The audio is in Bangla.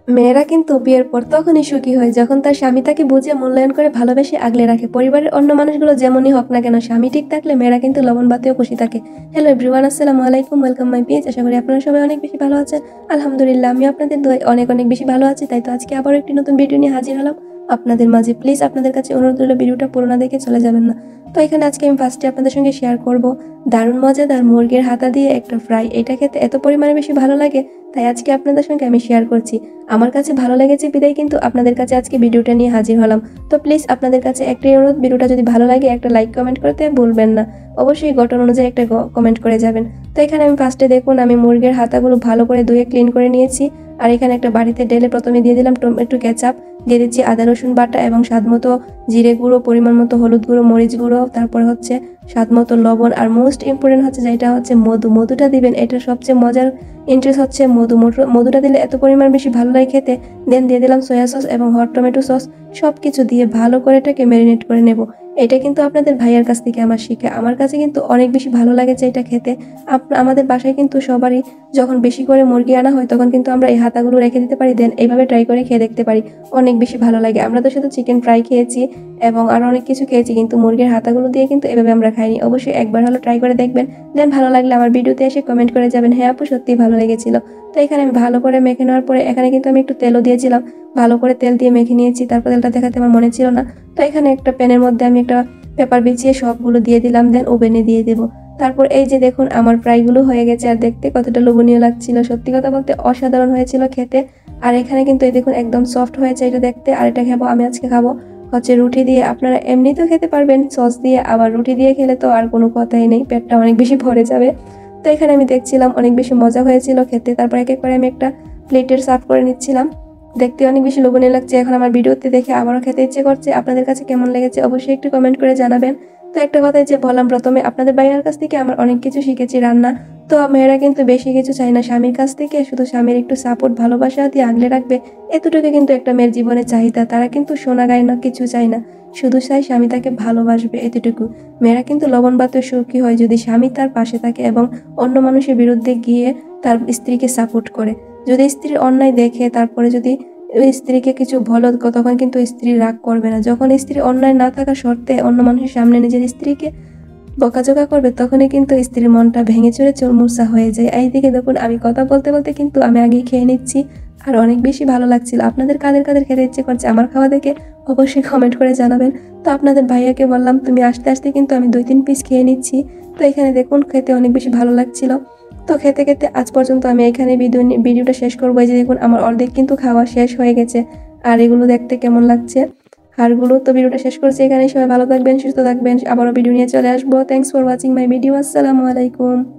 মেয়েরা কিন্তু বিয়ের পর তখনই সুখী হয় যখন তার স্বামী তাকে বুঝে মূল্যায়ন করে ভালোবেসে আগলে রাখে। পরিবারের অন্য মানুষগুলো যেমনই হোক না কেন, স্বামী ঠিক থাকলে মেয়েরা কিন্তু লবণ বাতেও খুশি থাকে। হ্যালো এভরিওয়ান, আসসালামু আলাইকুম, ওয়েলকাম মাই পেজ। আশা করি আপনারা সবাই অনেক বেশি ভালো আছেন। আলহামদুলিল্লাহ, আমি আপনাদের দোয়ায় অনেক অনেক বেশি ভালো আছি। তাই তো আজকে আবারও একটি নতুন ভিডিও নিয়ে হাজির হলাম আপনাদের মাঝে। প্লিজ আপনাদের কাছে অনুরোধ রইল, ভিডিওটা পুরো না দেখে চলে যাবেন না। তো এখানে আজকে আমি ফার্স্টে আপনাদের সঙ্গে শেয়ার করব দারুণ মজাদার মুরগির হাতা দিয়ে একটা ফ্রাই। এটা খেতে এত পরিমাণে বেশি ভালো লাগে, তাই আজকে আপনাদের সঙ্গে আমি শেয়ার করছি। আমার কাছে ভালো লেগেছে বিদায় কিন্তু আপনাদের কাছে আজকে ভিডিওটা নিয়ে হাজির হলাম। তো প্লিজ আপনাদের কাছে একটাই অনুরোধ, ভিডিওটা যদি ভালো লাগে একটা লাইক কমেন্ট করতে ভুলবেন না। অবশ্যই গঠন অনুযায়ী একটা কমেন্ট করে যাবেন। তো এখানে আমি ফার্স্টে দেখুন আমি মুরগির হাতাগুলো ভালো করে ধুয়ে ক্লিন করে নিয়েছি। আর এখানে একটা বাড়িতে ঢেলে প্রথমে দিয়ে দিলাম টমেটো কেচাপ, দিয়ে দিচ্ছি আদা রসুন বাটা এবং স্বাদ মতো জিরে গুঁড়ো, পরিমাণ মতো হলুদ গুঁড়ো, মরিচ গুঁড়ো, তারপর হচ্ছে স্বাদ মতো লবণ। আর মোস্ট ইম্পর্টেন্ট হচ্ছে যেটা হচ্ছে মধুটা দিবেন। এটা সবচেয়ে মজার ইন্টারেস্ট হচ্ছে মধুটা দিলে এত পরিমাণ বেশি ভালো লাগে খেতে। দেন দিয়ে দিলাম সয়া সস এবং হট টমেটো সস। সব কিছু দিয়ে ভালো করে এটাকে ম্যারিনেট করে নেব। এটা কিন্তু আপনাদের ভাইয়ার কাছ থেকে আমার শিখা। আমার কাছে কিন্তু অনেক বেশি ভালো লাগেছে এটা খেতে। আমাদের বাসায় কিন্তু সবারই যখন বেশি করে মুরগি আনা হয় তখন কিন্তু আমরা এই হাতাগুলো রেখে দিতে পারি, দেন এইভাবে ট্রাই করে খেয়ে দেখতে পারি। অনেক বেশি ভালো লাগে। আমরা তো শুধু চিকেন ফ্রাই খেয়েছি এবং আরও অনেক কিছু খেয়েছি, কিন্তু মুরগির হাতাগুলো দিয়ে কিন্তু এভাবে আমরা খাইনি। অবশ্যই একবার হলো ট্রাই করে দেখবেন। দেন ভালো লাগলে আমার ভিডিওতে এসে কমেন্ট করে যাবেন, হ্যাঁ আপু সত্যিই ভালো লেগেছিল। তো এখানে আমি ভালো করে মেখে নেওয়ার পরে এখানে কিন্তু আমি একটু তেলও দিয়েছিলাম। ভালো করে তেল দিয়ে মেখে নিয়েছি, তারপর তেলটা দেখাতে আমার মনে ছিল না। তো এখানে একটা প্যানের মধ্যে আমি একটা পেপার বিছিয়ে সবগুলো দিয়ে দিলাম, দেন ওভেনে দিয়ে দেবো। তারপর এই যে দেখুন আমার ফ্রাইগুলো হয়ে গেছে, আর দেখতে কতটা লোভনীয় লাগছিল। সত্যি কথা বলতে অসাধারণ হয়েছিল খেতে। আর এখানে কিন্তু এই দেখুন একদম সফট হয়েছে এটা দেখতে। আর এটা খাবো আমি আজকে খাবো হচ্ছে রুটি দিয়ে। আপনারা এমনিতেও খেতে পারবেন সস দিয়ে, আবার রুটি দিয়ে খেলে তো আর কোনো কথাই নেই, পেটটা অনেক বেশি ভরে যাবে। তো এখানে আমি দেখছিলাম অনেক বেশি মজা হয়েছিল খেতে। তারপর এক এক করে আমি একটা প্লেটের সার্ভ করে নিচ্ছিলাম। দেখতে অনেক বেশি লোভনীয় লাগছে। এখন আমার ভিডিওতে দেখে আবারও খেতে ইচ্ছে করছে। আপনাদের কাছে কেমন লেগেছে অবশ্যই একটু কমেন্ট করে জানাবেন। তো একটা কথাই যে বললাম প্রথমে, আপনাদের ভাইয়ার কাছ থেকে আমার অনেক কিছু শিখেছি রান্না। তো মেয়েরা কিন্তু বেশি কিছু চায় না স্বামীর কাছ থেকে, শুধু স্বামীর একটু সাপোর্ট ভালোবাসা দিয়ে আগলে রাখবে, এতটুকু কিন্তু একটা মেয়ের জীবনের চাহিদা। তারা কিন্তু সোনা গায় না, কিছু চায় না, শুধু চায় স্বামী তাকে ভালোবাসবে, এতটুকু। মেয়েরা কিন্তু লবণ ভাতে সুখী হয় যদি স্বামী তার পাশে থাকে এবং অন্য মানুষের বিরুদ্ধে গিয়ে তার স্ত্রীকে সাপোর্ট করে। যদি স্ত্রীর অন্যায় দেখে তারপরে যদি স্ত্রীকে কিছু বলো, তখন কিন্তু স্ত্রী রাগ করবে না। যখন স্ত্রী অন্যায় না থাকা সত্ত্বে অন্য মানুষের সামনে নিজের স্ত্রীকে বকাঝকা করবে, তখনই কিন্তু স্ত্রীর মনটা ভেঙে চুরে চুরমুরসা হয়ে যায়। এইদিকে দেখুন আমি কথা বলতে বলতে কিন্তু আমি আগেই খেয়ে নিচ্ছি, আর অনেক বেশি ভালো লাগছিল। আপনাদের কাদের কাদের খেতে ইচ্ছে করছে আমার খাওয়া দেখে অবশ্যই কমেন্ট করে জানাবেন। তো আপনাদের ভাইয়াকে বললাম তুমি আসতে আসতে কিন্তু আমি 2-3 পিস খেয়ে নিচ্ছি। তো এখানে দেখুন খেতে অনেক বেশি ভালো লাগছিল। তো খেতে খেতে আজ পর্যন্ত আমি এখানে ভিডিওটা শেষ করবো। এই যে দেখুন আমার অর্ধেক কিন্তু খাওয়া শেষ হয়ে গেছে। আর এগুলো দেখতে কেমন লাগছে হাড়গুলো। তো ভিডিওটা শেষ করছি এখানে। সবাই ভালো থাকবেন, সুস্থ থাকবেন, আবারও ভিডিও নিয়ে চলে আসবো। Thanks for watching my video. আসসালামু আলাইকুম।